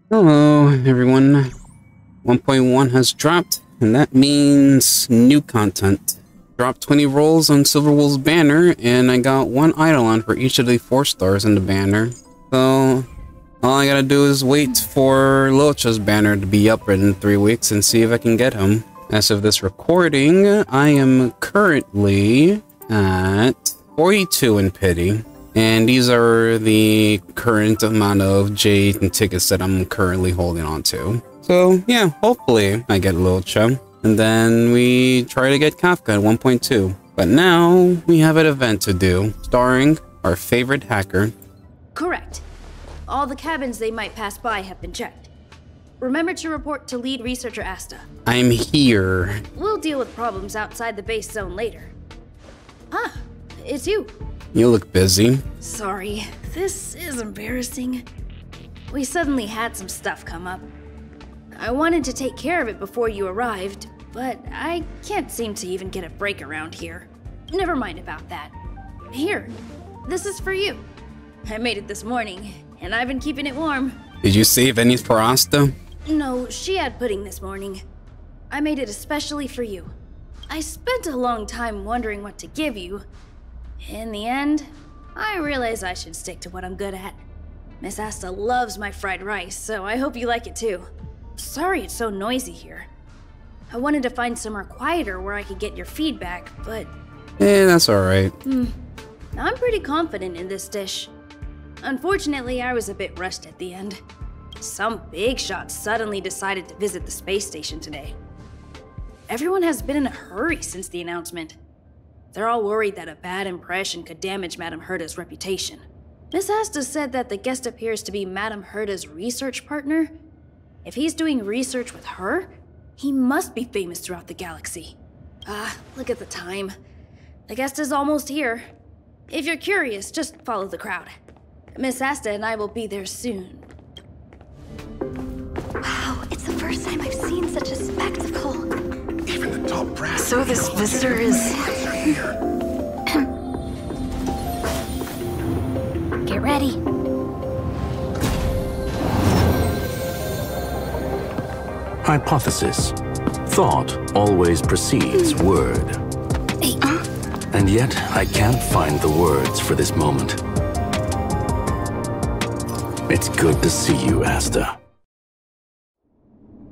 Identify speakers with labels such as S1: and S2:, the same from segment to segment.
S1: Hello, everyone. 1.1 has dropped, and that means new content. Dropped 20 rolls on Silverwool's banner, and I got one Eidolon for each of the 4 stars in the banner. So, all I gotta do is wait for Locha's banner to be up in 3 weeks and see if I can get him. As of this recording, I am currently at 42 in pity. And these are the current amount of Jade and tickets that I'm currently holding on to. So yeah, hopefully I get Locha. And then we try to get Kafka at 1.2. But now we have an event to do, starring our favorite hacker.
S2: Correct. All the cabins they might pass by have been checked. Remember to report to lead researcher Asta.
S1: I'm here.
S2: We'll deal with problems outside the base zone later. Ah, it's you.
S1: You look busy.
S2: Sorry, this is embarrassing. We suddenly had some stuff come up. I wanted to take care of it before you arrived, but I can't seem to even get a break around here. Never mind about that. Here, this is for you. I made it this morning, and I've been keeping it warm.
S1: Did you save any for Asta?
S2: No, she had pudding this morning. I made it especially for you. I spent a long time wondering what to give you. In the end, I realized I should stick to what I'm good at. Miss Asta loves my fried rice, so I hope you like it too. Sorry it's so noisy here. I wanted to find somewhere quieter where I could get your feedback, but...
S1: That's alright.
S2: I'm pretty confident in this dish. Unfortunately, I was a bit rushed at the end. Some big shot suddenly decided to visit the space station today. Everyone has been in a hurry since the announcement. They're all worried that a bad impression could damage Madame Herta's reputation. Miss Asta said that the guest appears to be Madame Herta's research partner. If he's doing research with her, he must be famous throughout the galaxy. Look at the time. The guest is almost here. If you're curious, just follow the crowd. Miss Asta and I will be there soon.
S3: Wow, it's the first time I've seen such a spectacle.
S4: Even the top brass.
S3: So this visitor is... Get ready.
S5: Hypothesis. Thought always precedes word. And yet, I can't find the words for this moment. It's good to see you, Asta.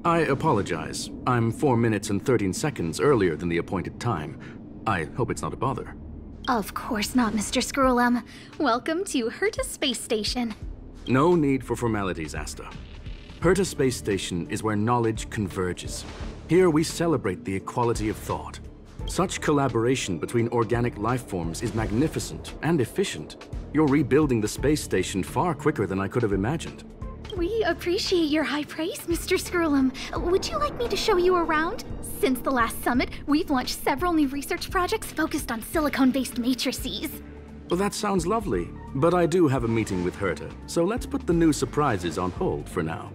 S5: I apologize. I'm 4 minutes and 13 seconds earlier than the appointed time. I hope it's not a bother.
S3: Of course not, Mr. Scrollum. Welcome to Herta Space Station.
S5: No need for formalities, Asta. Herta Space Station is where knowledge converges. Here we celebrate the equality of thought. Such collaboration between organic life forms is magnificent and efficient. You're rebuilding the space station far quicker than I could have imagined.
S3: We appreciate your high praise, Mr. Scrollum. Would you like me to show you around? Since the last summit, we've launched several new research projects focused on silicone-based matrices.
S5: Well, that sounds lovely, but I do have a meeting with Herta, so let's put the new surprises on hold for now.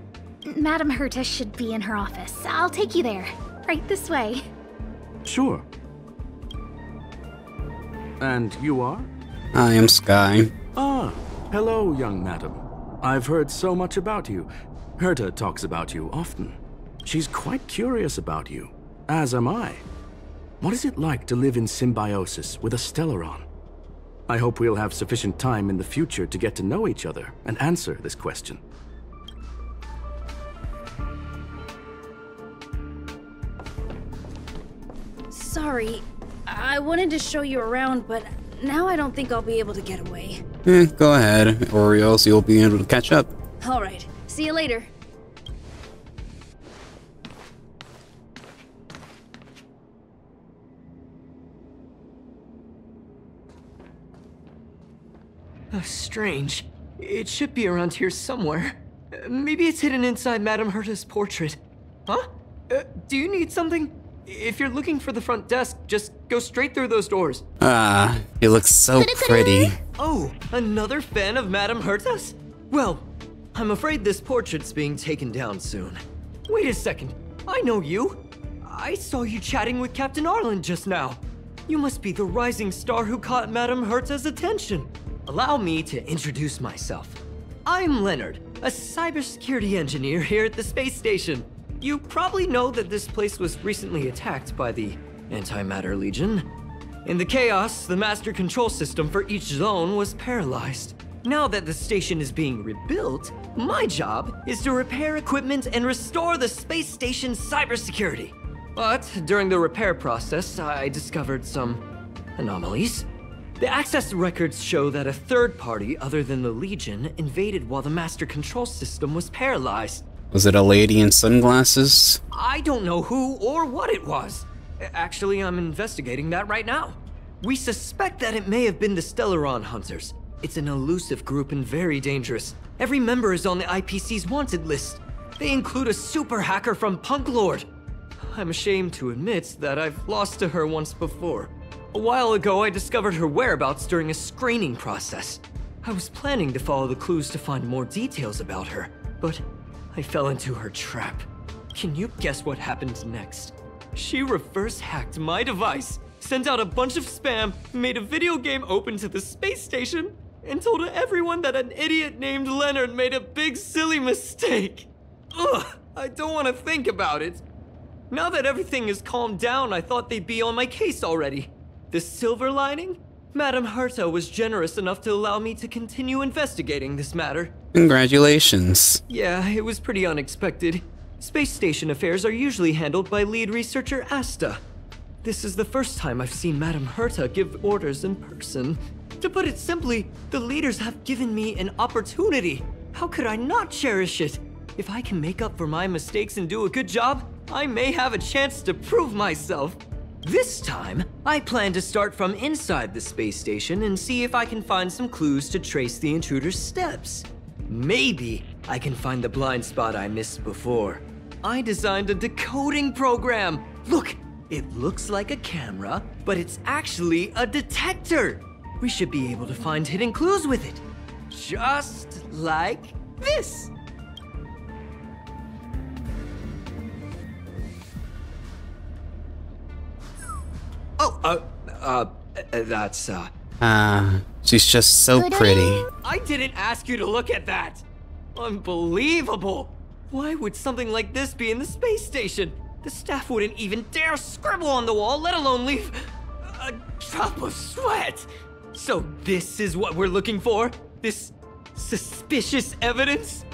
S3: Madame Herta should be in her office. I'll take you there. Right this way.
S5: Sure. And you are?
S1: I am Sky.
S5: Ah, hello, young madam. I've heard so much about you. Herta talks about you often. She's quite curious about you, as am I. What is it like to live in symbiosis with a Stellaron? I hope we'll have sufficient time in the future to get to know each other and answer this question.
S2: Sorry, I wanted to show you around, but now I don't think I'll be able to get away.
S1: Go ahead, or else you'll be able to catch up.
S2: Alright, see you later.
S6: Strange. It should be around here somewhere. Maybe it's hidden inside Madame Herta's portrait. Huh? Do you need something? If you're looking for the front desk, just go straight through those doors.
S1: He looks so pretty.
S6: Oh, another fan of Madame Herta's? Well, I'm afraid this portrait's being taken down soon. Wait a second. I know you. I saw you chatting with Captain Arlen just now. You must be the rising star who caught Madame Herta's attention. Allow me to introduce myself. I'm Leonard, a cybersecurity engineer here at the space station. You probably know that this place was recently attacked by the Antimatter Legion. In the chaos, the master control system for each zone was paralyzed. Now that the station is being rebuilt, my job is to repair equipment and restore the space station's cybersecurity. But during the repair process, I discovered some anomalies. The access records show that a third party other than the Legion invaded while the master control system was paralyzed.
S1: Was it a lady in sunglasses?
S6: I don't know who or what it was. Actually, I'm investigating that right now. We suspect that it may have been the Stellaron Hunters. It's an elusive group and very dangerous. Every member is on the IPC's wanted list. They include a super hacker from Punk Lord. I'm ashamed to admit that I've lost to her once before. A while ago, I discovered her whereabouts during a screening process. I was planning to follow the clues to find more details about her, but I fell into her trap. Can you guess what happened next? She reverse hacked my device, sent out a bunch of spam, made a video game open to the space station, and told everyone that an idiot named Leonard made a big silly mistake. Ugh, I don't want to think about it. Now that everything is calmed down, I thought they'd be on my case already. The silver lining? Madame Herta was generous enough to allow me to continue investigating this matter.
S1: Congratulations.
S6: Yeah, it was pretty unexpected. Space station affairs are usually handled by lead researcher Asta. This is the first time I've seen Madame Herta give orders in person. To put it simply, the leaders have given me an opportunity. How could I not cherish it? If I can make up for my mistakes and do a good job, I may have a chance to prove myself. This time, I plan to start from inside the space station and see if I can find some clues to trace the intruder's steps. Maybe I can find the blind spot I missed before. I designed a decoding program. Look, it looks like a camera, but it's actually a detector. We should be able to find hidden clues with it. Just like this. That's,
S1: She's just so pretty.
S6: I didn't ask you to look at that! Unbelievable! Why would something like this be in the space station? The staff wouldn't even dare scribble on the wall, let alone leave a drop of sweat! So this is what we're looking for? This suspicious evidence?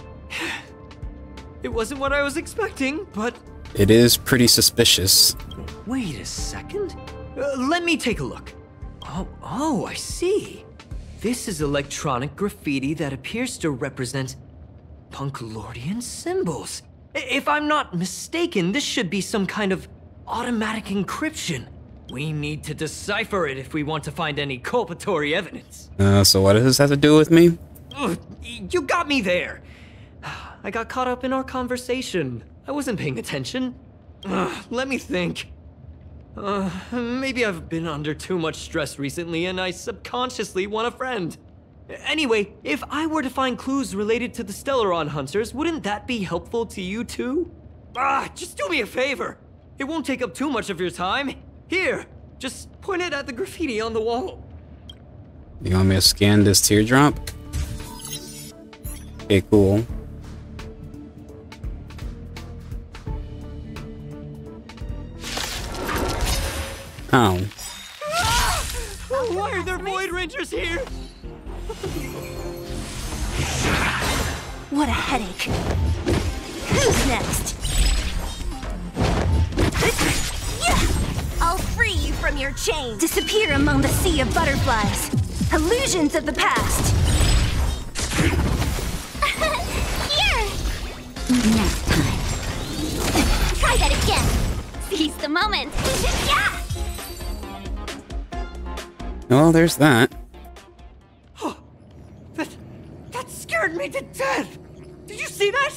S6: It wasn't what I was expecting, but...
S1: It is pretty suspicious.
S6: Wait a second. Let me take a look. Oh, I see. This is electronic graffiti that appears to represent Punklordian symbols. If I'm not mistaken, this should be some kind of automatic encryption. We need to decipher it if we want to find any culpatory evidence.
S1: So what does this have to do with me?
S6: Ugh, you got me there. I got caught up in our conversation. I wasn't paying attention. Let me think. Maybe I've been under too much stress recently and I subconsciously want a friend. Anyway, if I were to find clues related to the Stellaron Hunters, wouldn't that be helpful to you too? Just do me a favor. It won't take up too much of your time. Here, just point it at the graffiti on the wall.
S1: You want me to scan this teardrop? Okay, cool. Oh.
S6: Why are there Void Rangers here?
S2: What a headache. Who's next? I'll free you from your chains. Disappear among the sea of butterflies. Illusions of the past.
S3: Here! Next time. Try that again. Seize the moment. Yeah!
S1: Well, there's that.
S6: That scared me to death! Did you see that?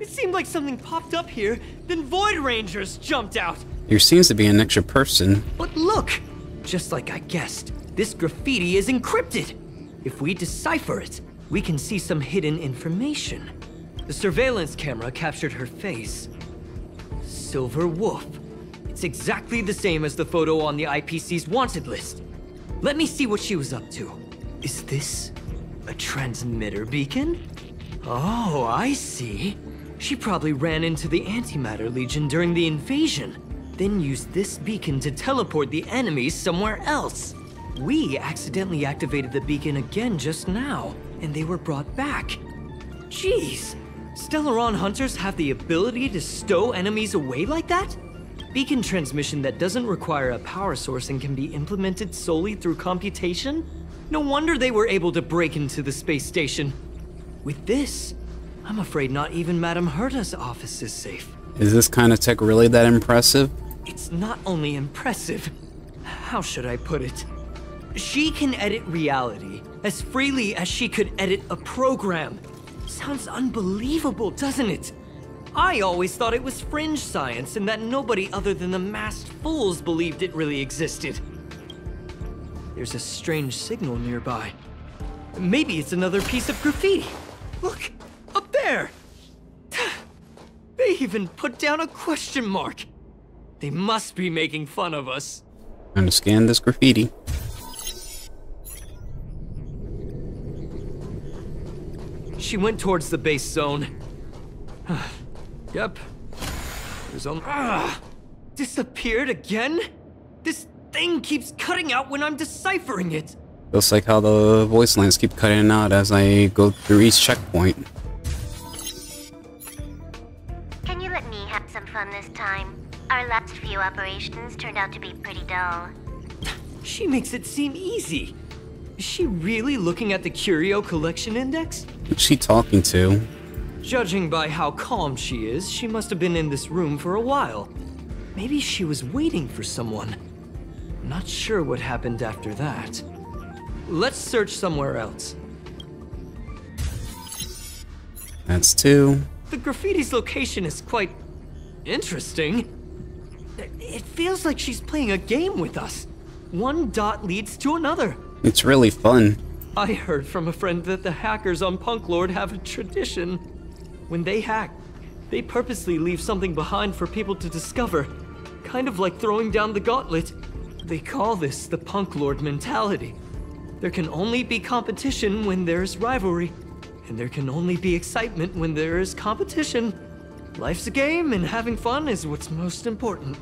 S6: It seemed like something popped up here, then Void Rangers jumped out.
S1: There seems to be an extra person.
S6: But look! Just like I guessed, this graffiti is encrypted. If we decipher it, we can see some hidden information. The surveillance camera captured her face. Silver Wolf. It's exactly the same as the photo on the IPC's wanted list. Let me see what she was up to. Is this a transmitter beacon? Oh, I see. She probably ran into the Antimatter Legion during the invasion, then used this beacon to teleport the enemies somewhere else. We accidentally activated the beacon again just now, and they were brought back. Jeez, Stellaron hunters have the ability to stow enemies away like that? Beacon transmission that doesn't require a power source and can be implemented solely through computation? No wonder they were able to break into the space station. With this, I'm afraid not even Madame Herta's office is safe.
S1: Is this kind of tech really that impressive?
S6: It's not only impressive, how should I put it? She can edit reality as freely as she could edit a program. Sounds unbelievable, doesn't it? I always thought it was fringe science and that nobody other than the masked fools believed it really existed. There's a strange signal nearby. Maybe it's another piece of graffiti. Look, up there! They even put down a question mark. They must be making fun of us.
S1: Time to scan this graffiti.
S6: She went towards the base zone. Yep. There's only... disappeared again? This thing keeps cutting out when I'm deciphering it.
S1: Looks like how the voice lines keep cutting out as I go through each checkpoint.
S7: Can you let me have some fun this time? Our last few operations turned out to be pretty dull.
S6: She makes it seem easy. Is she really looking at the Curio Collection Index?
S1: Who's she talking to?
S6: Judging by how calm she is, she must have been in this room for a while. Maybe she was waiting for someone. Not sure what happened after that. Let's search somewhere else.
S1: That's 2.
S6: The graffiti's location is quite interesting. It feels like she's playing a game with us. One dot leads to another.
S1: It's really fun.
S6: I heard from a friend that the hackers on Punk Lord have a tradition. When they hack, they purposely leave something behind for people to discover. Kind of like throwing down the gauntlet. They call this the Punk Lord mentality. There can only be competition when there's rivalry. And there can only be excitement when there is competition. Life's a game and having fun is what's most important.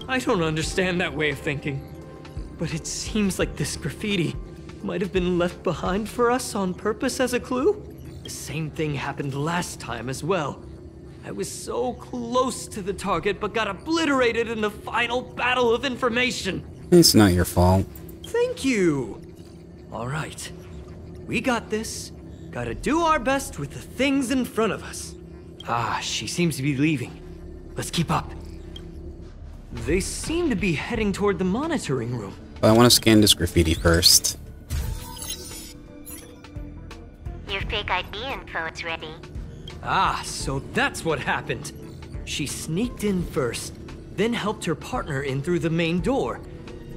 S6: I don't understand that way of thinking. But it seems like this graffiti might have been left behind for us on purpose as a clue. The same thing happened last time as well. I was so close to the target but got obliterated in the final battle of information.
S1: It's not your fault.
S6: Thank you. All right. We got this. Gotta do our best with the things in front of us. Ah, she seems to be leaving. Let's keep up. They seem to be heading toward the monitoring room.
S1: But I want to scan this graffiti first.
S7: Your fake ID info is ready.
S6: Ah, so that's what happened. She sneaked in first, then helped her partner in through the main door.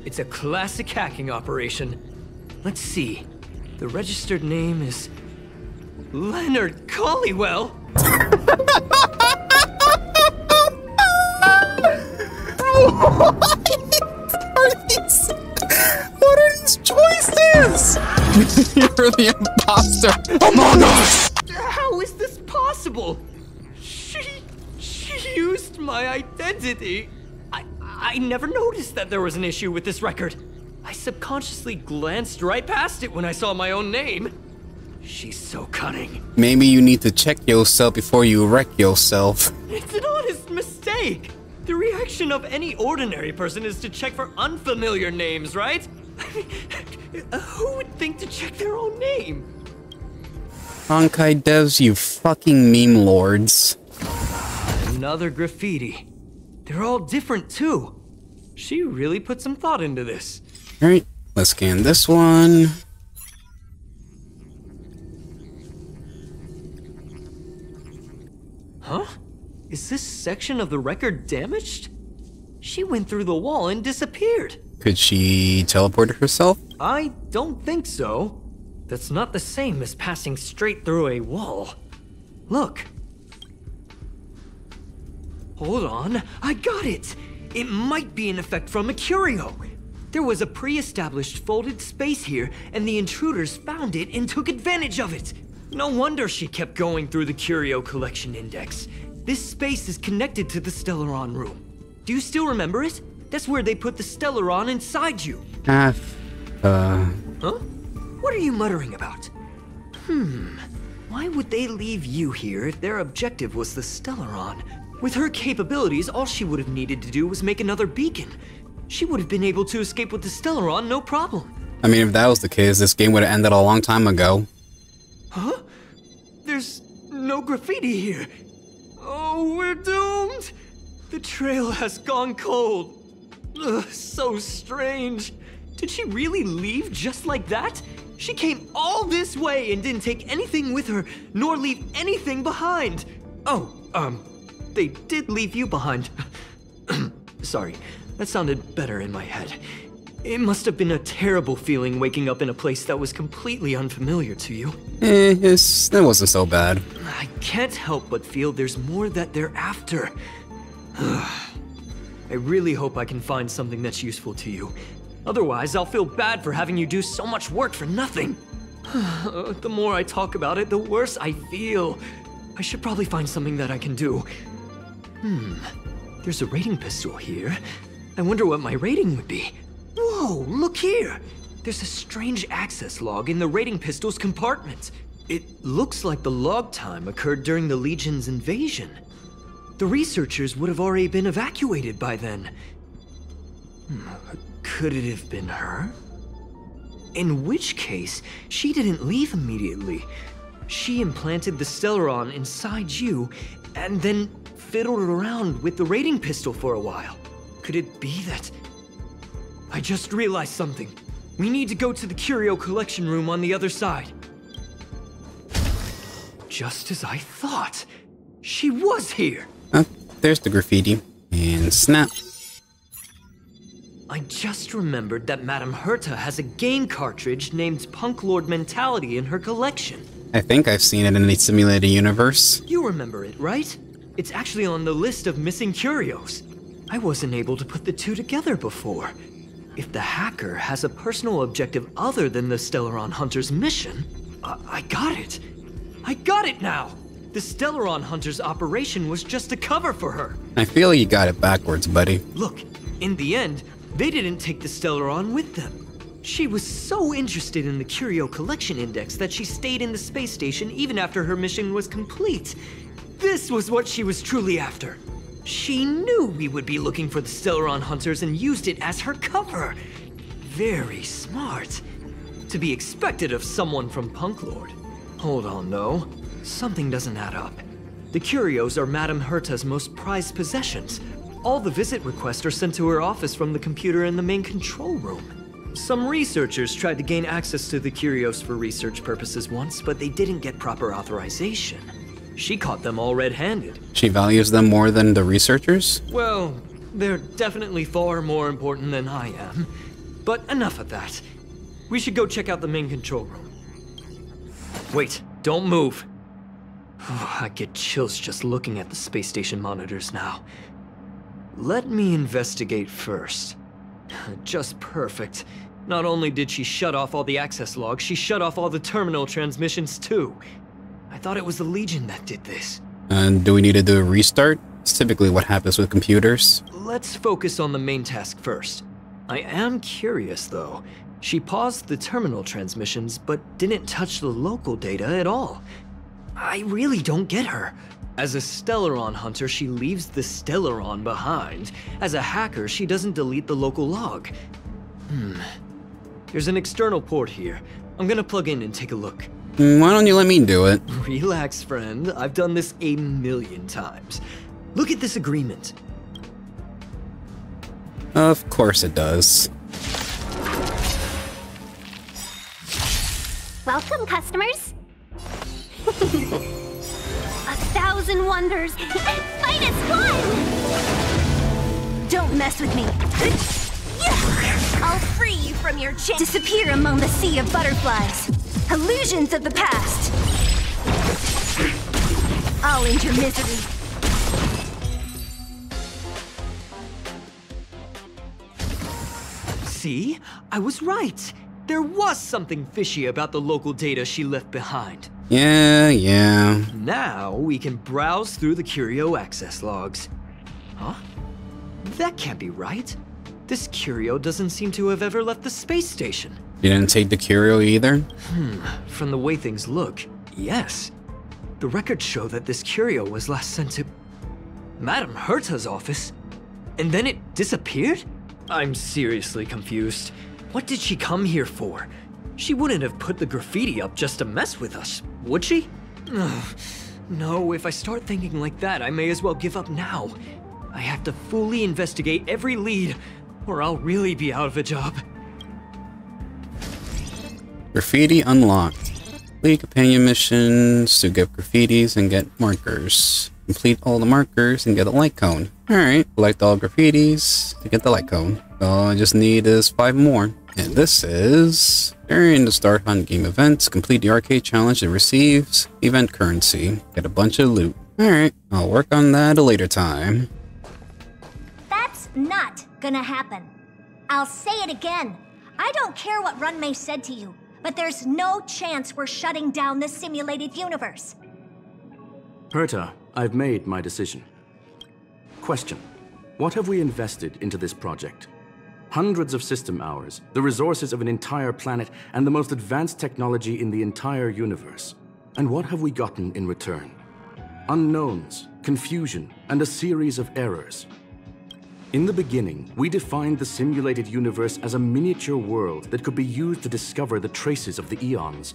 S6: It's a classic hacking operation. Let's see. The registered name is Leonard Collywell.
S1: What are these choices? You're the imposter. Among Us!
S6: How is this possible? She used my identity. I never noticed that there was an issue with this record. I subconsciously glanced right past it when I saw my own name. She's so cunning.
S1: Maybe you need to check yourself before you wreck yourself.
S6: It's an honest mistake. The reaction of any ordinary person is to check for unfamiliar names, right? Who would think to check their own name?
S1: Honkai devs, you fucking meme lords.
S6: Another graffiti. They're all different too. She really put some thought into this.
S1: Alright, let's scan this one.
S6: Huh? Is this section of the record damaged? She went through the wall and disappeared.
S1: Could she teleport herself?
S6: I don't think so. That's not the same as passing straight through a wall. Look. Hold on, I got it! It might be an effect from a curio. There was a pre-established folded space here, and the intruders found it and took advantage of it. No wonder she kept going through the Curio Collection Index. This space is connected to the Stellaron room. Do you still remember it? That's where they put the Stellaron inside you. Huh? What are you muttering about? Why would they leave you here if their objective was the Stellaron? With her capabilities, all she would have needed to do was make another beacon. She would have been able to escape with the Stellaron, no problem.
S1: I mean, if that was the case, this game would have ended a long time ago.
S6: Huh? There's no graffiti here. Oh, we're doomed! The trail has gone cold. Ugh, so strange. Did she really leave just like that? She came all this way and didn't take anything with her, nor leave anything behind. Oh, they did leave you behind. Sorry, that sounded better in my head. It must have been a terrible feeling waking up in a place that was completely unfamiliar to you.
S1: That wasn't so bad.
S6: I can't help but feel there's more that they're after. I really hope I can find something that's useful to you. Otherwise, I'll feel bad for having you do so much work for nothing. The more I talk about it, the worse I feel. I should probably find something that I can do. There's a rating pistol here. I wonder what my rating would be. Whoa, look here! There's a strange access log in the rating pistol's compartment. It looks like the log time occurred during the Legion's invasion. The researchers would have already been evacuated by then. Could it have been her? In which case, she didn't leave immediately. She implanted the Stellaron inside you, and then fiddled around with the rating pistol for a while. Could it be that... I just realized something. We need to go to the Curio Collection room on the other side. Just as I thought. She was here!
S1: There's the graffiti. And snap.
S6: I just remembered that Madame Herta has a game cartridge named Punk Lord Mentality in her collection.
S1: I think I've seen it in the simulated universe.
S6: You remember it, right? It's actually on the list of missing curios. I wasn't able to put the two together before. If the hacker has a personal objective other than the Stellaron Hunter's mission, I got it. I got it now! The Stellaron Hunter's operation was just a cover for her.
S1: I feel you got it backwards, buddy.
S6: Look, in the end, they didn't take the Stellaron with them. She was so interested in the Curio Collection Index that she stayed in the space station even after her mission was complete. This was what she was truly after. She knew we would be looking for the Stellaron Hunters and used it as her cover. Very smart. To be expected of someone from Punk Lord. Hold on, though. Something doesn't add up. The curios are Madame Herta's most prized possessions. All the visit requests are sent to her office from the computer in the main control room. Some researchers tried to gain access to the curios for research purposes once, but they didn't get proper authorization. She caught them all red-handed.
S1: She values them more than the researchers?
S6: Well, they're definitely far more important than I am. But enough of that. We should go check out the main control room. Wait, don't move. I get chills just looking at the space station monitors now. Let me investigate first. Just perfect. Not only did she shut off all the access logs, she shut off all the terminal transmissions too. I thought it was the Legion that did this.
S1: And do we need to do a restart? It's typically what happens with computers.
S6: Let's focus on the main task first. I am curious though. She paused the terminal transmissions, but didn't touch the local data at all. I really don't get her. As a Stellaron hunter, she leaves the Stellaron behind. As a hacker, she doesn't delete the local log. There's an external port here. I'm gonna plug in and take a look.
S1: Why don't you let me do it?
S6: Relax, friend. I've done this a million times. Look at this agreement.
S1: Of course it does.
S7: Welcome, customers. 1,000 wonders. Finest one!
S2: Don't mess with me. I'll free you from your chain. Disappear among the sea of butterflies. Illusions of the past. I'll end your misery.
S6: See? I was right. There was something fishy about the local data she left behind.
S1: Yeah.
S6: Now we can browse through the Curio access logs. Huh? That can't be right. This Curio doesn't seem to have ever left the space station.
S1: You didn't take the curio either?
S6: From the way things look, yes. The records show that this Curio was last sent to Madame Herta's office, and then it disappeared? I'm seriously confused. What did she come here for? She wouldn't have put the graffiti up just to mess with us, would she? Ugh. No, if I start thinking like that, I may as well give up now. I have to fully investigate every lead, or I'll really be out of a job.
S1: Graffiti unlocked. Complete companion missions to get graffitis and get markers. Complete all the markers and get a light cone. Alright, collect all graffitis to get the light cone. All I just need is 5 more. And this is... During the Start Hunt game events, complete the arcade challenge and receives event currency. Get a bunch of loot. Alright, I'll work on that at a later time.
S8: That's not gonna happen. I'll say it again. I don't care what Runmei said to you, but there's no chance we're shutting down the simulated universe.
S5: Herta, I've made my decision. Question. What have we invested into this project? Hundreds of system hours, the resources of an entire planet, and the most advanced technology in the entire universe. And what have we gotten in return? Unknowns, confusion, and a series of errors. In the beginning, we defined the simulated universe as a miniature world that could be used to discover the traces of the eons.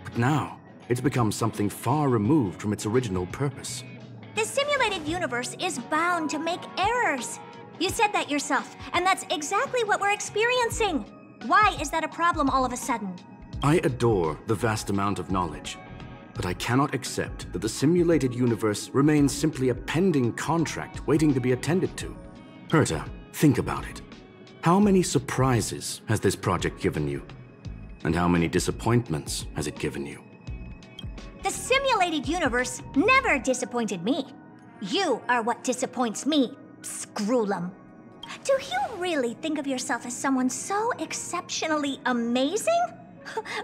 S5: But now, it's become something far removed from its original purpose.
S8: The simulated universe is bound to make errors. You said that yourself, and that's exactly what we're experiencing. Why is that a problem all of a sudden?
S5: I adore the vast amount of knowledge, but I cannot accept that the simulated universe remains simply a pending contract waiting to be attended to. Herta, think about it. How many surprises has this project given you? And how many disappointments has it given you?
S8: The simulated universe never disappointed me. You are what disappoints me, Scroolum. Do you really think of yourself as someone so exceptionally amazing?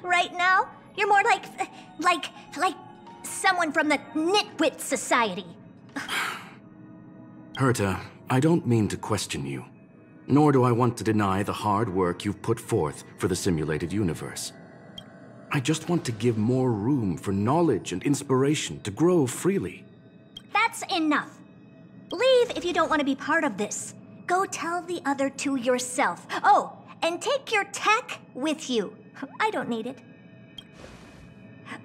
S8: Right now, you're more like someone from the Nitwit Society.
S5: Herta, I don't mean to question you, nor do I want to deny the hard work you've put forth for the simulated universe. I just want to give more room for knowledge and inspiration to grow freely.
S8: That's enough. Leave if you don't want to be part of this. Go tell the other two yourself. Oh, and take your tech with you. I don't need it.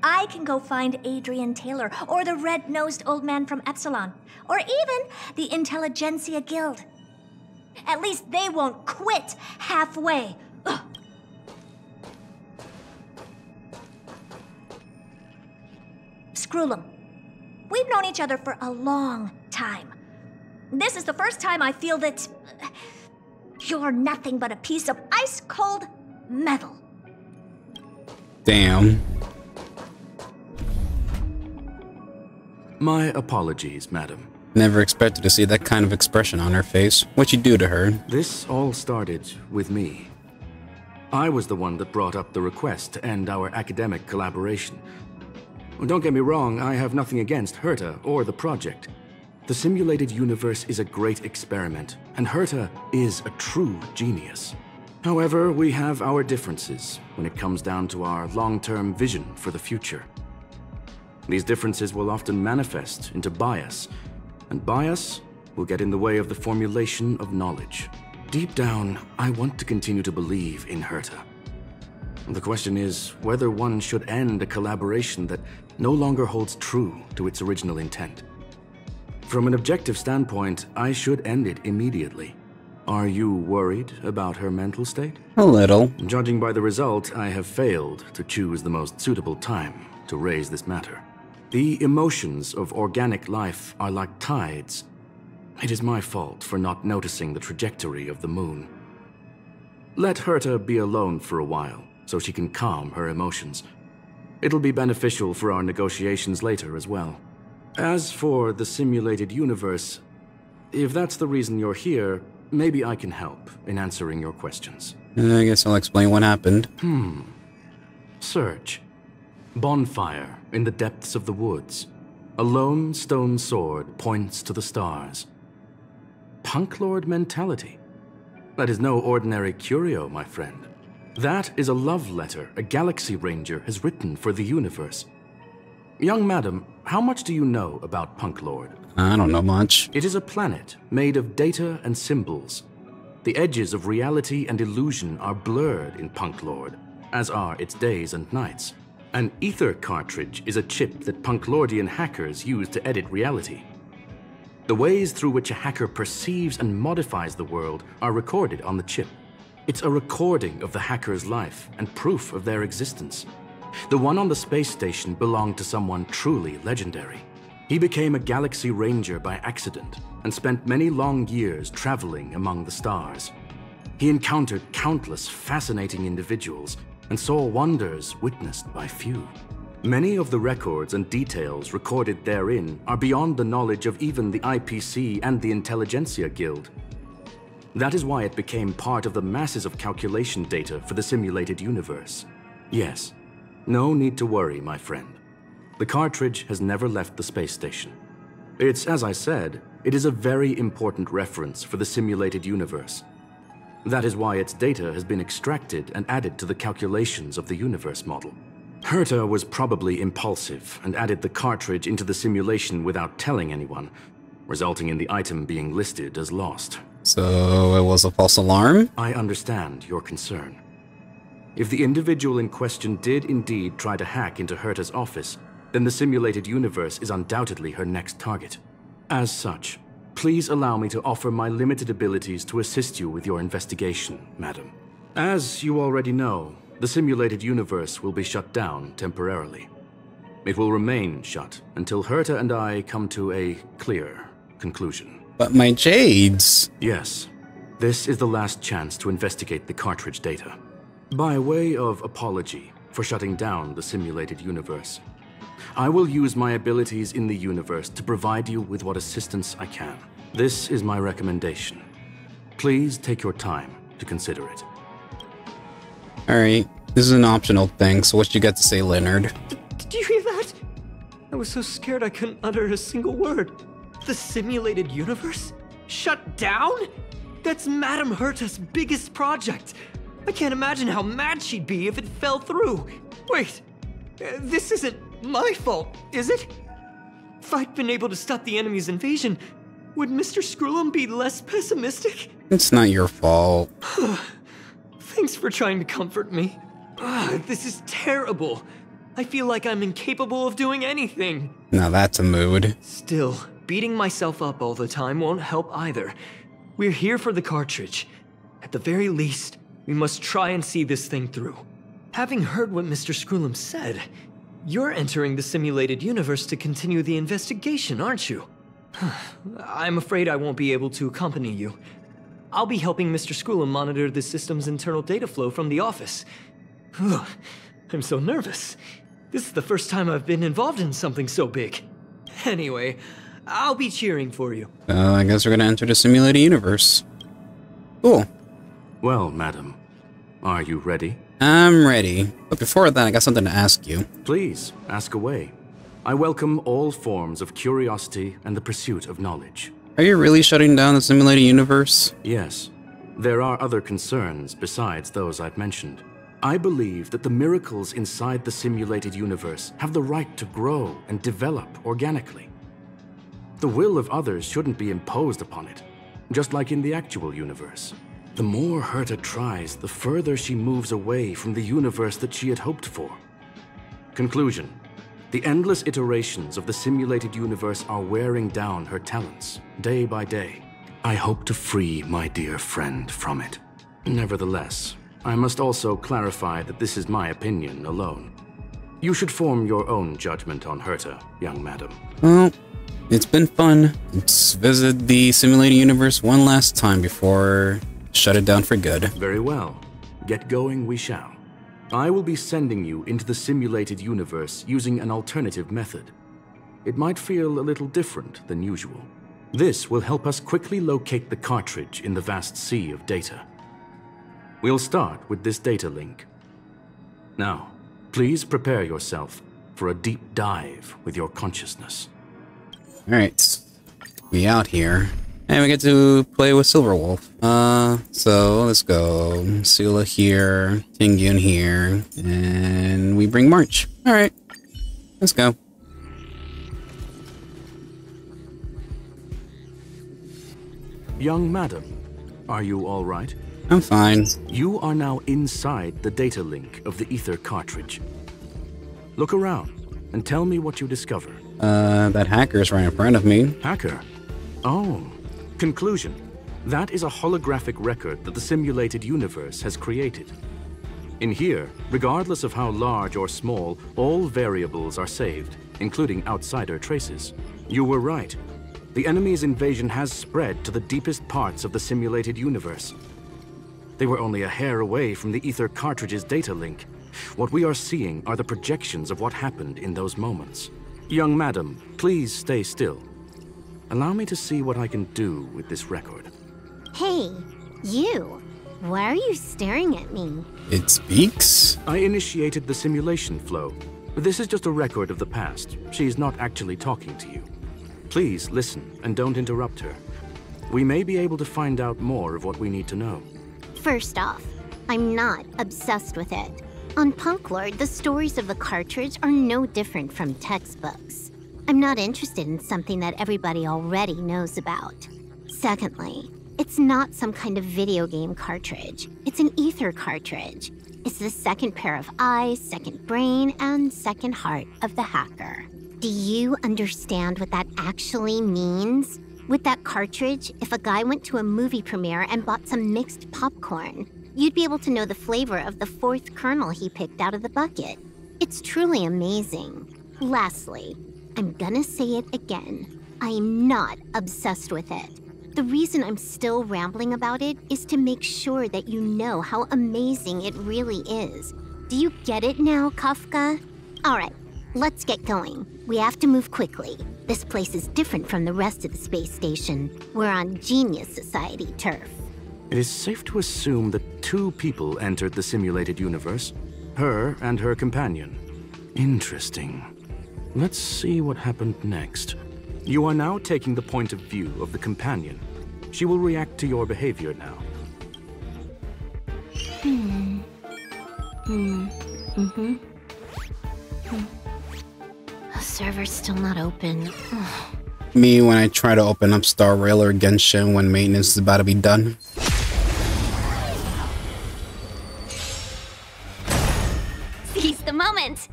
S8: I can go find Adrian Taylor, or the red-nosed old man from Epsilon, or even the Intelligentsia Guild. At least they won't quit halfway. Ugh. Scroolum, we've known each other for a long time. This is the first time I feel that you're nothing but a piece of ice-cold metal.
S1: Damn.
S5: My apologies, madam.
S1: Never expected to see that kind of expression on her face. What'd you do to her?
S5: This all started with me. I was the one that brought up the request to end our academic collaboration. Don't get me wrong, I have nothing against Herta or the project. The simulated universe is a great experiment, and Herta is a true genius. However, we have our differences when it comes down to our long-term vision for the future. These differences will often manifest into bias, and bias will get in the way of the formulation of knowledge. Deep down, I want to continue to believe in Herta. The question is whether one should end a collaboration that no longer holds true to its original intent. From an objective standpoint, I should end it immediately. Are you worried about her mental state?
S1: A little.
S5: Judging by the result, I have failed to choose the most suitable time to raise this matter. The emotions of organic life are like tides. It is my fault for not noticing the trajectory of the moon. Let Herta be alone for a while, so she can calm her emotions. It'll be beneficial for our negotiations later as well. As for the simulated universe, if that's the reason you're here, maybe I can help in answering your questions.
S1: I guess I'll explain what happened.
S5: Search. Bonfire in the depths of the woods. A lone stone sword points to the stars. Punk Lord mentality. That is no ordinary curio, my friend. That is a love letter a Galaxy Ranger has written for the universe. Young madam, how much do you know about Punk Lord?
S1: I don't know much.
S5: It is a planet made of data and symbols. The edges of reality and illusion are blurred in Punk Lord, as are its days and nights. An ether cartridge is a chip that Punklordian hackers use to edit reality. The ways through which a hacker perceives and modifies the world are recorded on the chip. It's a recording of the hacker's life and proof of their existence. The one on the space station belonged to someone truly legendary. He became a Galaxy Ranger by accident and spent many long years traveling among the stars. He encountered countless fascinating individuals and saw wonders witnessed by few. Many of the records and details recorded therein are beyond the knowledge of even the IPC and the Intelligentsia Guild. That is why it became part of the masses of calculation data for the simulated universe. Yes, no need to worry, my friend. The cartridge has never left the space station. It's, as I said, it is a very important reference for the simulated universe. That is why its data has been extracted and added to the calculations of the universe model. Herta was probably impulsive and added the cartridge into the simulation without telling anyone, resulting in the item being listed as lost.
S1: So it was a false alarm?
S5: I understand your concern. If the individual in question did indeed try to hack into Herta's office, then the simulated universe is undoubtedly her next target. As such, please allow me to offer my limited abilities to assist you with your investigation, madam. As you already know, the simulated universe will be shut down temporarily. It will remain shut until Herta and I come to a clear conclusion.
S1: But my jades!
S5: Yes, this is the last chance to investigate the cartridge data. By way of apology for shutting down the simulated universe, I will use my abilities in the universe to provide you with what assistance I can. This is my recommendation. Please take your time to consider it.
S1: Alright, this is an optional thing, so what you got to say, Leonard?
S6: Did you hear that? I was so scared I couldn't utter a single word. The simulated universe? Shut down? That's Madame Herta's biggest project. I can't imagine how mad she'd be if it fell through. Wait, this isn't my fault, is it? If I'd been able to stop the enemy's invasion, would Mr. Screw'em be less pessimistic?
S1: It's not your fault.
S6: Thanks for trying to comfort me. This is terrible. I feel like I'm incapable of doing anything.
S1: Now that's a mood.
S6: Still, beating myself up all the time won't help either. We're here for the cartridge. At the very least, we must try and see this thing through. Having heard what Mr. Screw'em said, you're entering the simulated universe to continue the investigation, aren't you? I'm afraid I won't be able to accompany you. I'll be helping Mr. Screw'em monitor the system's internal data flow from the office. I'm so nervous. This is the first time I've been involved in something so big. Anyway, I'll be cheering for you.
S1: I guess we're gonna enter the simulated universe. Cool.
S5: Well, madam, are you ready?
S1: I'm ready. But before that, I got something to ask you.
S5: Please, ask away. I welcome all forms of curiosity and the pursuit of knowledge.
S1: Are you really shutting down the simulated universe?
S5: Yes. There are other concerns besides those I've mentioned. I believe that the miracles inside the simulated universe have the right to grow and develop organically. The will of others shouldn't be imposed upon it, just like in the actual universe. The more Herta tries, the further she moves away from the universe that she had hoped for. Conclusion. The endless iterations of the simulated universe are wearing down her talents, day by day. I hope to free my dear friend from it. Nevertheless, I must also clarify that this is my opinion alone. You should form your own judgment on Herta, young madam.
S1: Well, it's been fun. Let's visit the simulated universe one last time before shut it down for good.
S5: Very well. Get going we shall. I will be sending you into the simulated universe using an alternative method. It might feel a little different than usual. This will help us quickly locate the cartridge in the vast sea of data. We'll start with this data link. Now, please prepare yourself for a deep dive with your consciousness.
S1: Alright. We out here. And we get to play with Silverwolf. So let's go. Sula here, Tingyun here, and we bring March. Alright. Let's go.
S5: Young madam, are you all right?
S1: I'm fine.
S5: You are now inside the data link of the ether cartridge. Look around and tell me what you discover.
S1: That hacker's right in front of me.
S5: Hacker? Oh. Conclusion. That is a holographic record that the simulated universe has created. In here, regardless of how large or small, all variables are saved, including outsider traces. You were right. The enemy's invasion has spread to the deepest parts of the simulated universe. They were only a hair away from the ether cartridge's data link. What we are seeing are the projections of what happened in those moments. Young madam, please stay still. Allow me to see what I can do with this record.
S7: Hey, you. Why are you staring at me?
S1: It speaks?
S5: I initiated the simulation flow. This is just a record of the past. She's not actually talking to you. Please listen and don't interrupt her. We may be able to find out more of what we need to know.
S7: First off, I'm not obsessed with it. On Punklord, the stories of the cartridge are no different from textbooks. I'm not interested in something that everybody already knows about. Secondly, it's not some kind of video game cartridge. It's an ether cartridge. It's the second pair of eyes, second brain, and second heart of the hacker. Do you understand what that actually means? With that cartridge, if a guy went to a movie premiere and bought some mixed popcorn, you'd be able to know the flavor of the fourth kernel he picked out of the bucket. It's truly amazing. Lastly, I'm gonna say it again. I'm not obsessed with it. The reason I'm still rambling about it is to make sure that you know how amazing it really is. Do you get it now, Kafka? Alright, let's get going. We have to move quickly. This place is different from the rest of the space station. We're on Genius Society turf.
S5: It is safe to assume that 2 people entered the simulated universe. Her and her companion. Interesting. Let's see what happened next. You are now taking the point of view of the companion. She will react to your behavior now.
S7: The server's still not open.
S1: Me when I try to open up Star Rail or Genshin when maintenance is about to be done.
S7: Seize the moment!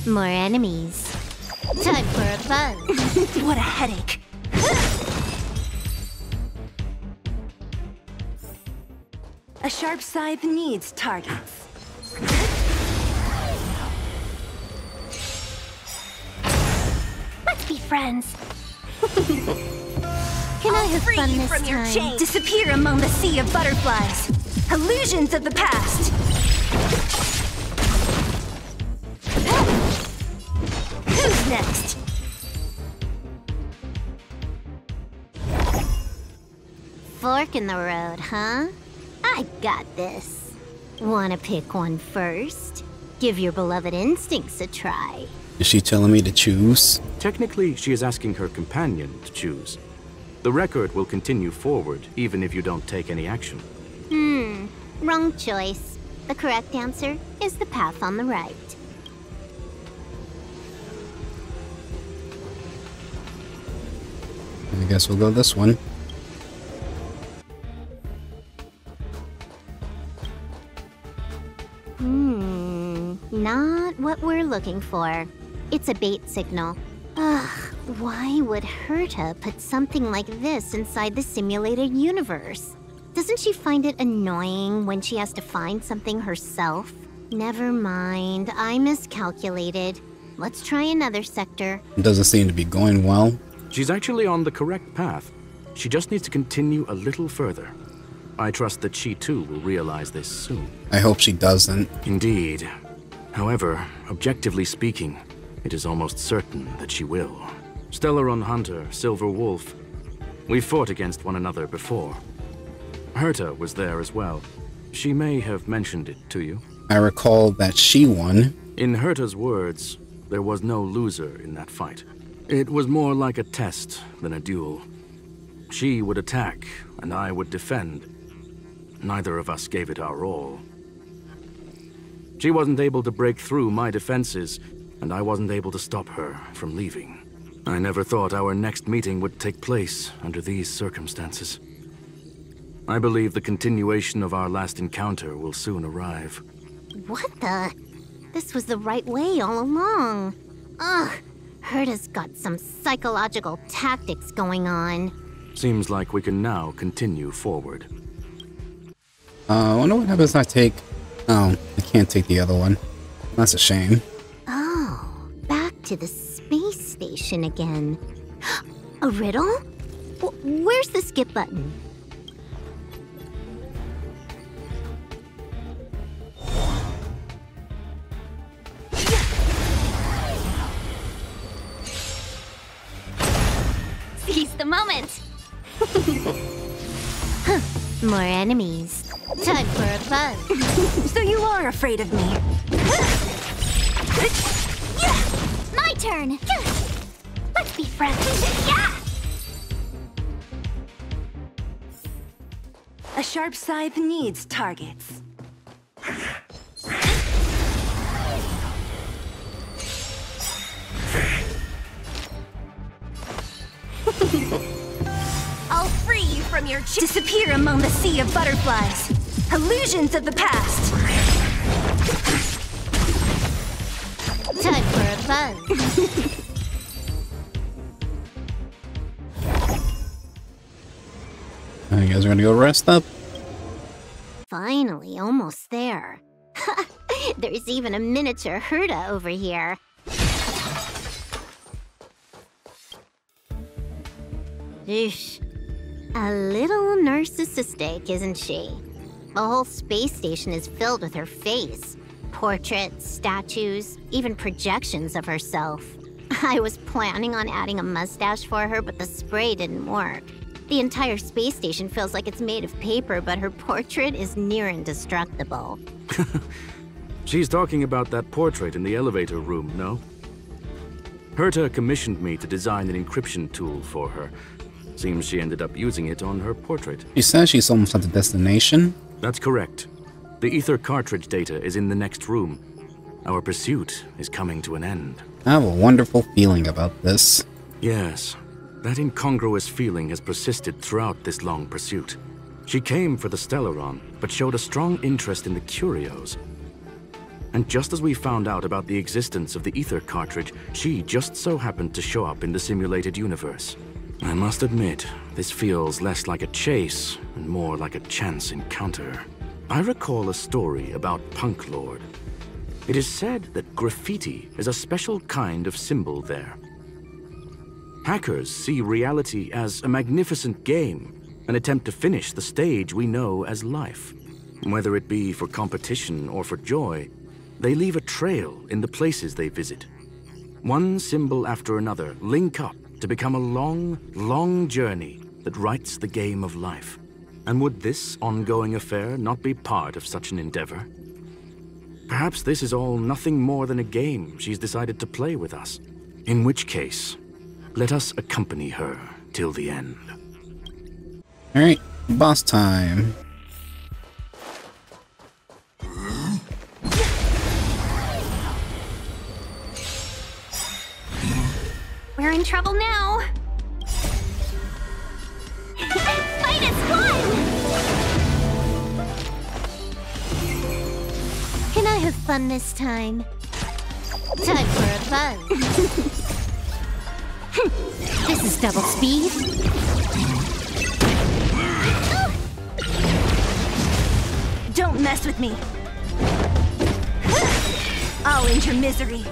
S7: More enemies. Time for a buzz.
S8: What a headache. A sharp scythe needs targets.
S7: Let's be friends. Can I have fun this
S8: from your
S7: time?
S8: chain. Disappear among the sea of butterflies. Illusions of the past. Who's next?
S7: Fork in the road, huh? I got this. Wanna pick one first? Give your beloved instincts a try.
S1: Is she telling me to choose?
S5: Technically, she is asking her companion to choose. The record will continue forward, even if you don't take any action.
S7: Wrong choice. The correct answer is the path on the right.
S1: I guess we'll go this one.
S7: Not what we're looking for. It's a bait signal. Ugh, why would Herta put something like this inside the simulated universe? Doesn't she find it annoying when she has to find something herself? Never mind, I miscalculated. Let's try another sector.
S1: Doesn't seem to be going well.
S5: She's actually on the correct path. She just needs to continue a little further. I trust that she too will realize this soon.
S1: I hope she doesn't.
S5: Indeed. However, objectively speaking, it is almost certain that she will. Stellaron Hunter, Silver Wolf, We fought against one another before. Herta was there as well. She may have mentioned it to you.
S1: I recall that she won.
S5: In Herta's words, there was no loser in that fight. It was more like a test than a duel. She would attack, and I would defend. Neither of us gave it our all. She wasn't able to break through my defenses, and I wasn't able to stop her from leaving. I never thought our next meeting would take place under these circumstances. I believe the continuation of our last encounter will soon arrive.
S7: What the? This was the right way all along. Ugh, Herta's got some psychological tactics going on.
S5: Seems like we can now continue forward.
S1: I wonder what happens if I take... Oh, I can't take the other one. That's a shame.
S7: Oh, back to the space station again. A riddle? Where's the skip button?
S3: Seize the moment!
S7: More enemies. Time for a buzz.
S8: So you are afraid of me.
S3: My turn! Let's be friends! Yeah!
S8: A sharp scythe needs targets. I'll free you from your disappear among the sea of butterflies. Illusions of the past.
S7: Time for a buzz.
S1: You guys are gonna go rest up?
S7: Finally, almost there. There's even a miniature Herta over here. Eesh. A little narcissistic, isn't she? The whole space station is filled with her face. Portraits, statues, even projections of herself. I was planning on adding a mustache for her, but the spray didn't work. The entire space station feels like it's made of paper, but her portrait is near indestructible.
S5: She's talking about that portrait in the elevator room, no? Herta commissioned me to design an encryption tool for her. Seems she ended up using it on her portrait.
S1: She says she's almost at the destination.
S5: That's correct. The ether cartridge data is in the next room. Our pursuit is coming to an end.
S1: I have a wonderful feeling about this.
S5: Yes, that incongruous feeling has persisted throughout this long pursuit. She came for the Stellaron, but showed a strong interest in the curios. And just as we found out about the existence of the ether cartridge, she just so happened to show up in the simulated universe. I must admit, this feels less like a chase and more like a chance encounter. I recall a story about Punk Lord. It is said that graffiti is a special kind of symbol there. Hackers see reality as a magnificent game, an attempt to finish the stage we know as life. Whether it be for competition or for joy, they leave a trail in the places they visit. One symbol after another link up to become a long, long journey that writes the game of life. And would this ongoing affair not be part of such an endeavor? Perhaps this is all nothing more than a game she's decided to play with us. In which case, let us accompany her till the end.
S1: Alright, boss time.
S3: We're in trouble now. Minus one!
S7: Can I have fun this time? Time for a buzz. This is double speed.
S8: Don't mess with me. I'll end your misery.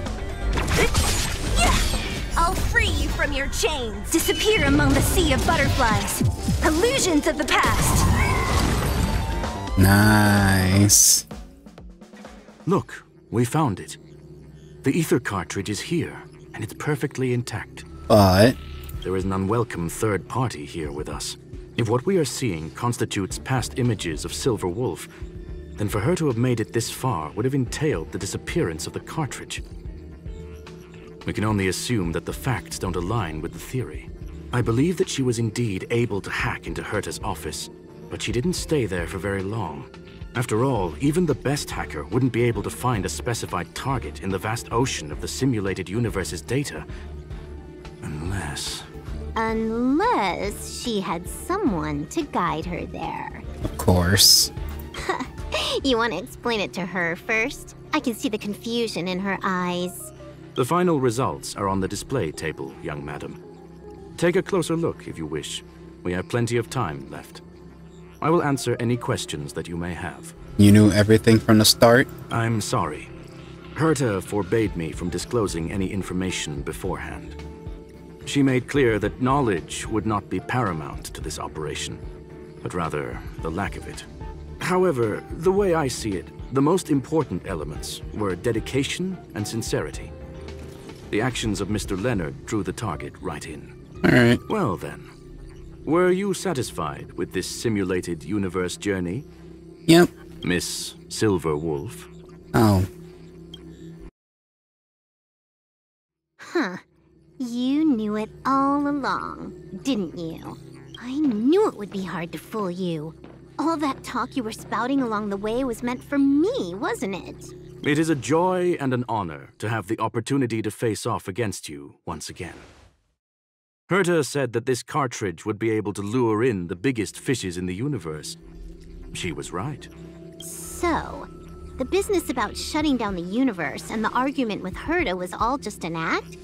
S8: I'll free you from your chains. Disappear among the sea of butterflies. Illusions of the past.
S1: Nice.
S5: Look, we found it. The ether cartridge is here, and it's perfectly intact.
S1: But
S5: there is an unwelcome third party here with us. If what we are seeing constitutes past images of Silver Wolf, then for her to have made it this far would have entailed the disappearance of the cartridge. We can only assume that the facts don't align with the theory. I believe that she was indeed able to hack into Herta's office, but she didn't stay there for very long. After all, even the best hacker wouldn't be able to find a specified target in the vast ocean of the simulated universe's data.
S7: Unless she had someone to guide her there.
S1: Of course.
S7: You want to explain it to her first? I can see the confusion in her eyes.
S5: The final results are on the display table, young madam. Take a closer look if you wish. We have plenty of time left. I will answer any questions that you may have.
S1: You knew everything from the start?
S5: I'm sorry. Herta forbade me from disclosing any information beforehand. She made clear that knowledge would not be paramount to this operation, but rather the lack of it. However, the way I see it, the most important elements were dedication and sincerity. The actions of Mr. Leonard drew the target right in.
S1: All right.
S5: Well then, were you satisfied with this simulated universe journey?
S1: Yep.
S5: Miss Silver Wolf?
S1: Oh.
S7: Huh. You knew it all along, didn't you? I knew it would be hard to fool you. All that talk you were spouting along the way was meant for me, wasn't it?
S5: It is a joy and an honor to have the opportunity to face off against you once again. Herta said that this cartridge would be able to lure in the biggest fishes in the universe. She was right.
S7: So, the business about shutting down the universe and the argument with Herta was all just an act?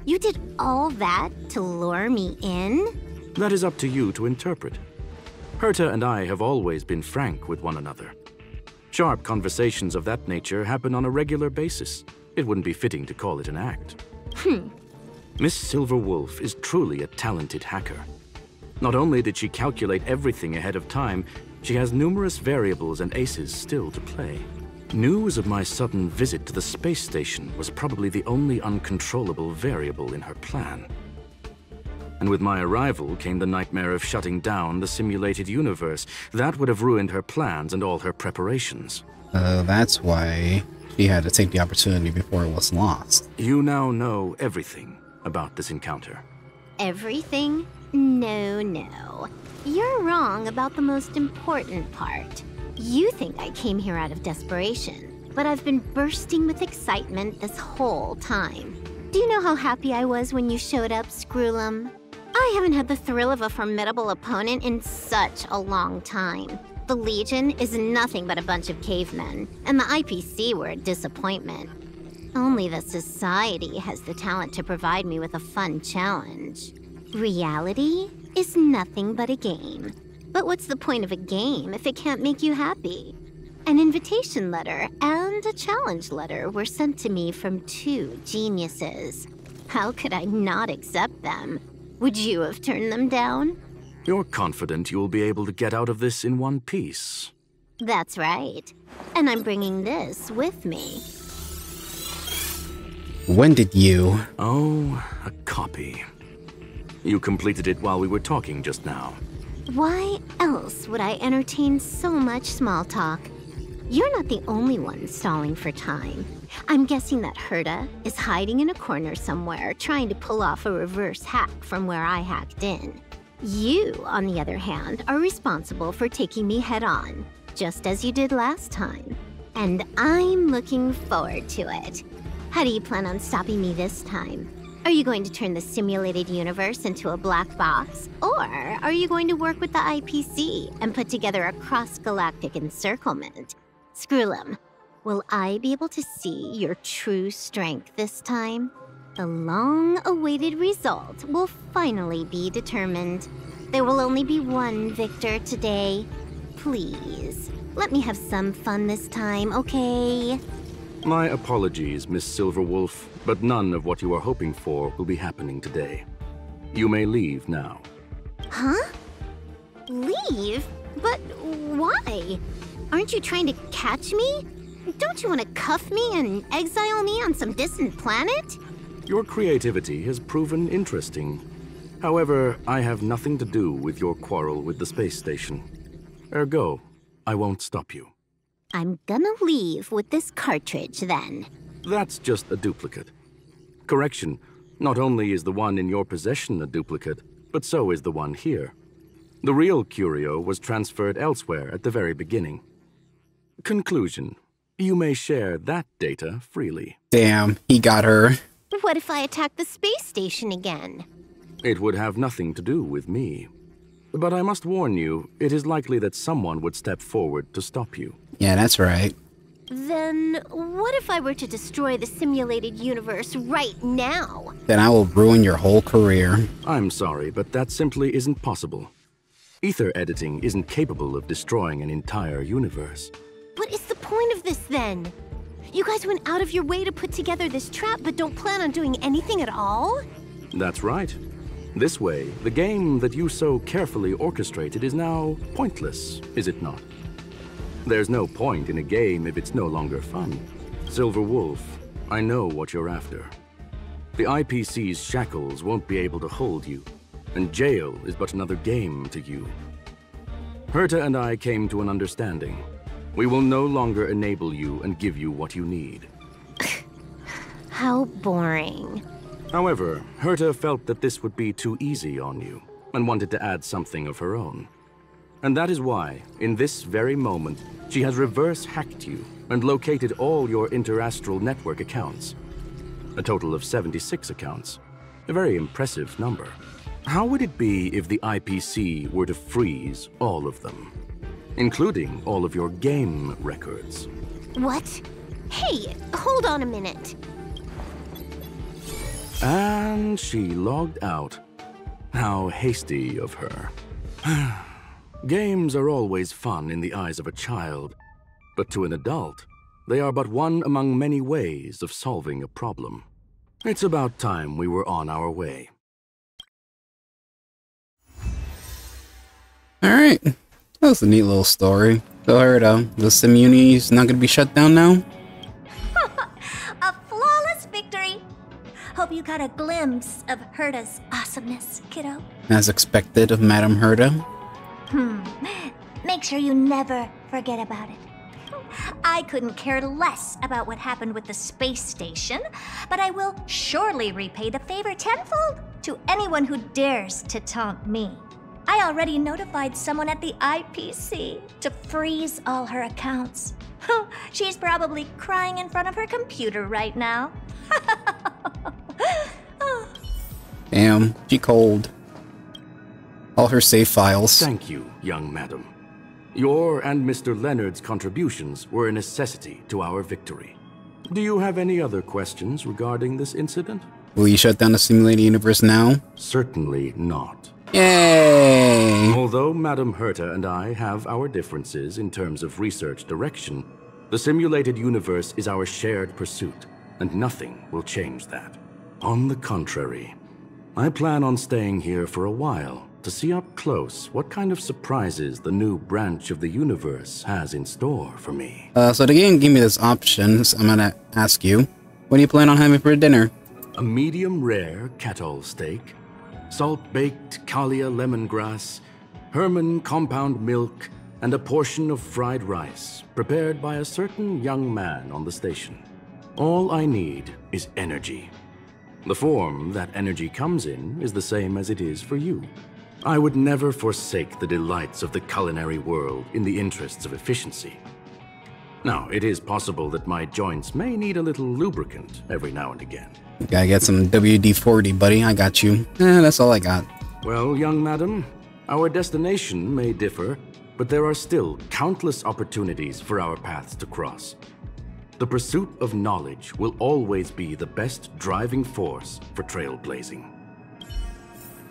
S7: You did all that to lure me in?
S5: That is up to you to interpret. Herta and I have always been frank with one another. Sharp conversations of that nature happen on a regular basis. It wouldn't be fitting to call it an act. Miss Silver Wolf is truly a talented hacker. Not only did she calculate everything ahead of time, she has numerous variables and aces still to play. News of my sudden visit to the space station was probably the only uncontrollable variable in her plan. And with my arrival came the nightmare of shutting down the simulated universe. That would have ruined her plans and all her preparations.
S1: That's why she had to take the opportunity before it was lost.
S5: You now know everything about this encounter.
S7: Everything? No. You're wrong about the most important part. You think I came here out of desperation, but I've been bursting with excitement this whole time. Do you know how happy I was when you showed up, Screwlum? I haven't had the thrill of a formidable opponent in such a long time. The Legion is nothing but a bunch of cavemen, and the IPC were a disappointment. Only the Society has the talent to provide me with a fun challenge. Reality is nothing but a game. But what's the point of a game if it can't make you happy? An invitation letter and a challenge letter were sent to me from two geniuses. How could I not accept them? Would you have turned them down?
S5: You're confident you'll be able to get out of this in one piece.
S7: That's right. And I'm bringing this with me.
S1: When did you?
S5: Oh, a copy. You completed it while we were talking just now.
S7: Why else would I entertain so much small talk? You're not the only one stalling for time. I'm guessing that Herta is hiding in a corner somewhere trying to pull off a reverse hack from where I hacked in. You, on the other hand, are responsible for taking me head-on, just as you did last time. And I'm looking forward to it. How do you plan on stopping me this time? Are you going to turn the simulated universe into a black box? Or are you going to work with the IPC and put together a cross-galactic encirclement? Screwlum, will I be able to see your true strength this time? The long-awaited result will finally be determined. There will only be one victor today. Please, let me have some fun this time, okay?
S5: My apologies, Miss Silverwolf, but none of what you are hoping for will be happening today. You may leave now.
S7: Huh? Leave? But why? Aren't you trying to catch me? Don't you want to cuff me and exile me on some distant planet?
S5: Your creativity has proven interesting. However, I have nothing to do with your quarrel with the space station. Ergo, I won't stop you.
S7: I'm gonna leave with this cartridge then.
S5: That's just a duplicate. Correction, not only is the one in your possession a duplicate, but so is the one here. The real curio was transferred elsewhere at the very beginning. Conclusion, you may share that data freely.
S1: Damn, he got her.
S7: What if I attack the space station again?
S5: It would have nothing to do with me. But I must warn you, it is likely that someone would step forward to stop you.
S1: Yeah, that's right.
S7: Then what if I were to destroy the simulated universe right now?
S1: Then I will ruin your whole career.
S5: I'm sorry, but that simply isn't possible. Ether editing isn't capable of destroying an entire universe.
S7: What is the point of this then? You guys went out of your way to put together this trap but don't plan on doing anything at all?
S5: That's right. This way, the game that you so carefully orchestrated is now pointless, is it not? There's no point in a game if it's no longer fun. Silver Wolf, I know what you're after. The IPC's shackles won't be able to hold you, and jail is but another game to you. Herta and I came to an understanding. We will no longer enable you and give you what you need.
S7: How boring.
S5: However, Herta felt that this would be too easy on you, and wanted to add something of her own. And that is why, in this very moment, she has reverse-hacked you and located all your interastral network accounts. A total of 76 accounts. A very impressive number. How would it be if the IPC were to freeze all of them? Including all of your game records.
S7: What? Hey, hold on a minute.
S5: And she logged out. How hasty of her. Games are always fun in the eyes of a child, but to an adult, they are but one among many ways of solving a problem. It's about time we were on our way.
S1: Alright, that was a neat little story. So I heard the Simuni's not gonna be shut down now?
S8: A flawless victory! Hope you got a glimpse of Herta's awesomeness, kiddo.
S1: As expected of Madame Herta.
S8: Make sure you never forget about it. I couldn't care less about what happened with the space station, but I will surely repay the favor tenfold to anyone who dares to taunt me. I already notified someone at the IPC to freeze all her accounts. She's probably crying in front of her computer right now.
S1: Damn, she cold. All her save files.
S5: Thank you, young madam. Your and Mr. Leonard's contributions were a necessity to our victory. Do you have any other questions regarding this incident?
S1: Will you shut down the simulated universe now?
S5: Certainly not.
S1: Yay!
S5: Although Madame Herta and I have our differences in terms of research direction, the simulated universe is our shared pursuit, and nothing will change that. On the contrary, I plan on staying here for a while to see up close what kind of surprises the new branch of the universe has in store for me.
S1: So the game gave me this option, so I'm gonna ask you, what do you plan on having for dinner?
S5: A medium rare kettle steak, salt-baked Kalia lemongrass, Herman compound milk, and a portion of fried rice prepared by a certain young man on the station. All I need is energy. The form that energy comes in is the same as it is for you. I would never forsake the delights of the culinary world in the interests of efficiency. Now, it is possible that my joints may need a little lubricant every now and again.
S1: You gotta get some WD-40, buddy. I got you. That's all I got.
S5: Well, young madam, our destination may differ, but there are still countless opportunities for our paths to cross. The pursuit of knowledge will always be the best driving force for trailblazing.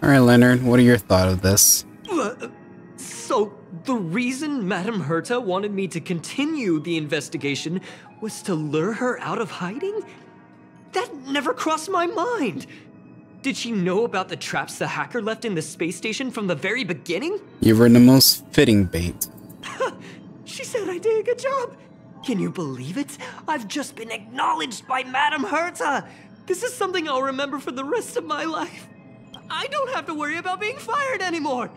S1: Alright, Leonard, what are your thoughts of this?
S6: So, the reason Madame Herta wanted me to continue the investigation was to lure her out of hiding? That never crossed my mind! Did she know about the traps the hacker left in the space station from the very beginning?
S1: You were the most fitting bait.
S6: She said I did a good job! Can you believe it? I've just been acknowledged by Madame Herta! This is something I'll remember for the rest of my life. I don't have to worry about being fired anymore!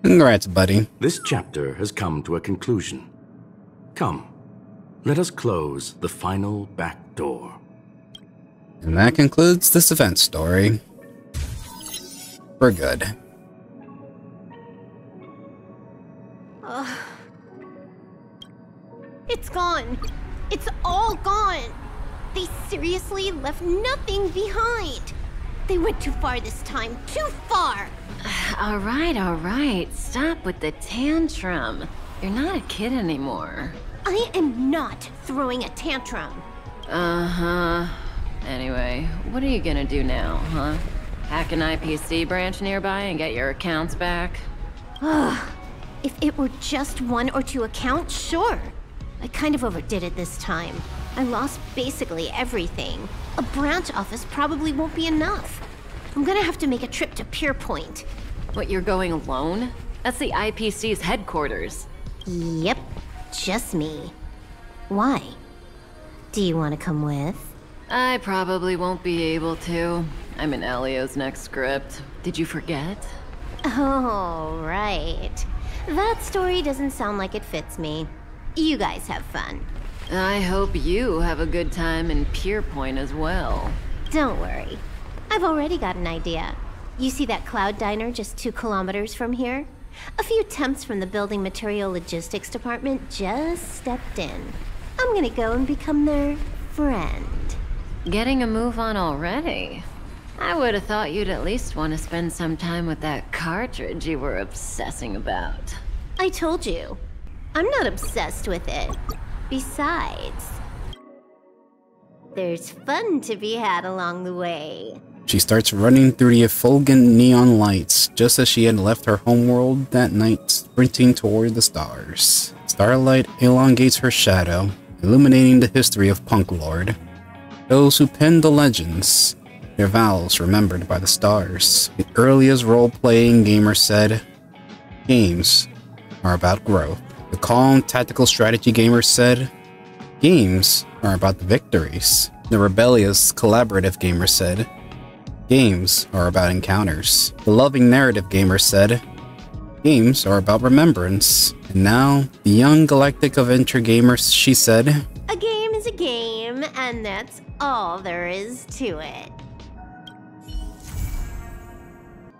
S1: Congrats, buddy.
S5: This chapter has come to a conclusion. Come, let us close the final back door.
S1: And that concludes this event story. For good.
S7: It's gone. It's all gone. They seriously left nothing behind. They went too far this time. Too far.
S9: All right. Stop with the tantrum. You're not a kid anymore.
S7: I am not throwing a tantrum.
S9: Uh-huh. Anyway, what are you gonna do now, huh? Hack an IPC branch nearby and get your accounts back?
S7: If it were just 1 or 2 accounts, sure. I kind of overdid it this time. I lost basically everything. A branch office probably won't be enough. I'm gonna have to make a trip to Pierpoint.
S9: What, you're going alone? That's the IPC's headquarters.
S7: Yep, just me. Why? Do you want to come with?
S9: I probably won't be able to. I'm in Elio's next script. Did you forget?
S7: Oh, right. That story doesn't sound like it fits me. You guys have fun.
S9: I hope you have a good time in Pierpoint as well.
S7: Don't worry. I've already got an idea. You see that Cloud Diner just 2 kilometers from here? A few temps from the Building Material Logistics Department just stepped in. I'm gonna go and become their friend.
S9: Getting a move on already? I would have thought you'd at least want to spend some time with that cartridge you were obsessing about.
S7: I told you. I'm not obsessed with it. Besides, there's fun to be had along the way.
S1: She starts running through the effulgent neon lights, just as she had left her homeworld that night, sprinting toward the stars. Starlight elongates her shadow, illuminating the history of Punk Lord. Those who penned the legends, their vows remembered by the stars. The earliest role-playing gamer said, games are about growth. The calm, tactical strategy gamer said, games are about the victories. The rebellious, collaborative gamer said, games are about encounters. The loving narrative gamer said, games are about remembrance. And now, the young galactic adventure gamer, she said,
S7: a game is a game, and that's all there is to it.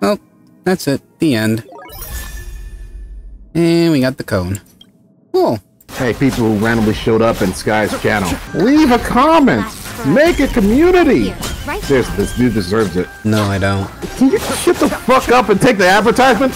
S1: well, that's it. The end. And we got the cone. Cool.
S10: Hey, people who randomly showed up in Sky's channel, leave a comment! Make a community! Seriously, this dude deserves it.
S1: No, I don't.
S10: Can you shut the fuck up and take the advertisement?